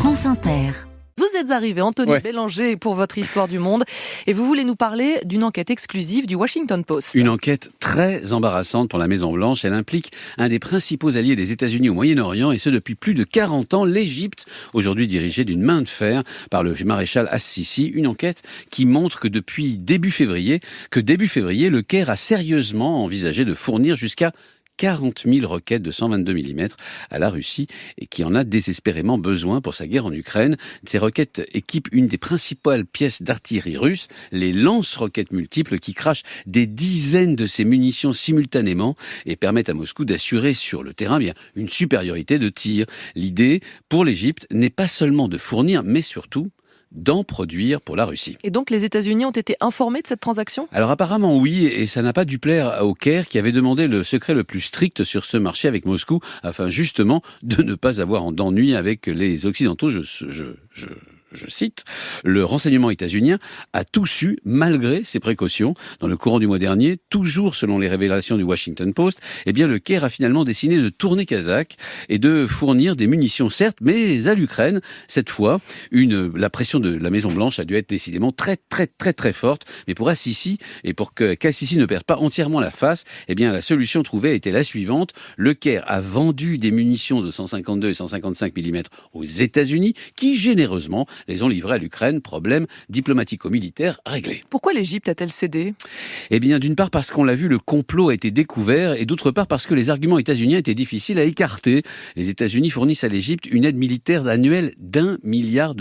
France Inter. Vous êtes arrivé, Anthony Bélanger, pour votre histoire du monde et vous voulez nous parler d'une enquête exclusive du Washington Post. Une enquête très embarrassante pour la Maison-Blanche. Elle implique un des principaux alliés des États-Unis au Moyen-Orient et ce depuis plus de 40 ans, l'Égypte, aujourd'hui dirigée d'une main de fer par le maréchal As-Sisi. Une enquête qui montre que depuis début février, le Caire a sérieusement envisagé de fournir jusqu'à 40 000 roquettes de 122 mm à la Russie et qui en a désespérément besoin pour sa guerre en Ukraine. Ces roquettes équipent une des principales pièces d'artillerie russe, les lance-roquettes multiples qui crachent des dizaines de ces munitions simultanément et permettent à Moscou d'assurer sur le terrain une supériorité de tir. L'idée pour l'Égypte n'est pas seulement de fournir, mais surtout d'en produire pour la Russie. Et donc les États-Unis ont été informés de cette transaction ? Alors apparemment oui, et ça n'a pas dû plaire au Caire qui avait demandé le secret le plus strict sur ce marché avec Moscou, afin justement de ne pas avoir d'ennui avec les Occidentaux. Je cite, le renseignement états-unien a tout su malgré ses précautions. Dans le courant du mois dernier, toujours selon les révélations du Washington Post, le Caire a finalement décidé de tourner Kazakh et de fournir des munitions certes, mais à l'Ukraine. Cette fois, la pression de la Maison-Blanche a dû être décidément très forte. Mais pour As-Sisi et pour qu'Al-Sisi ne perde pas entièrement la face, la solution trouvée était la suivante. Le Caire a vendu des munitions de 152 et 155 mm aux États-Unis qui généreusement les ont livrés à l'Ukraine. Problème diplomatico-militaire réglé. Pourquoi l'Égypte a-t-elle cédé ? D'une part parce qu'on l'a vu, le complot a été découvert et d'autre part parce que les arguments états-uniens étaient difficiles à écarter. Les États-Unis fournissent à l'Égypte une aide militaire annuelle d'$1 milliard.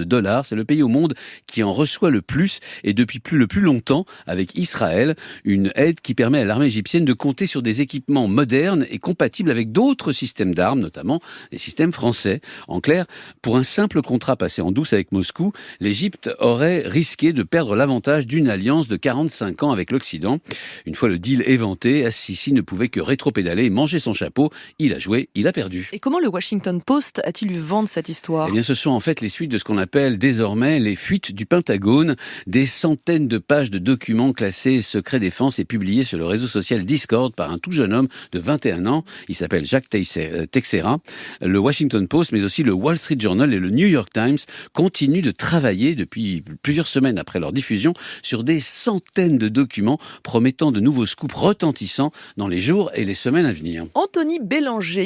C'est le pays au monde qui en reçoit le plus et depuis le plus longtemps avec Israël. Une aide qui permet à l'armée égyptienne de compter sur des équipements modernes et compatibles avec d'autres systèmes d'armes, notamment les systèmes français. En clair, pour un simple contrat passé en douce avec Moscou, l'Égypte aurait risqué de perdre l'avantage d'une alliance de 45 ans avec l'Occident. Une fois le deal éventé, As-Sisi ne pouvait que rétropédaler et manger son chapeau. Il a joué, il a perdu. Et comment le Washington Post a-t-il eu vent de cette histoire ? Ce sont en fait les suites de ce qu'on appelle désormais les fuites du Pentagone. Des centaines de pages de documents classés secret défense et publiés sur le réseau social Discord par un tout jeune homme de 21 ans. Il s'appelle Jacques Teixeira. Le Washington Post, mais aussi le Wall Street Journal et le New York Times continuent de travailler depuis plusieurs semaines après leur diffusion sur des centaines de documents promettant de nouveaux scoops retentissants dans les jours et les semaines à venir. Anthony Bélanger.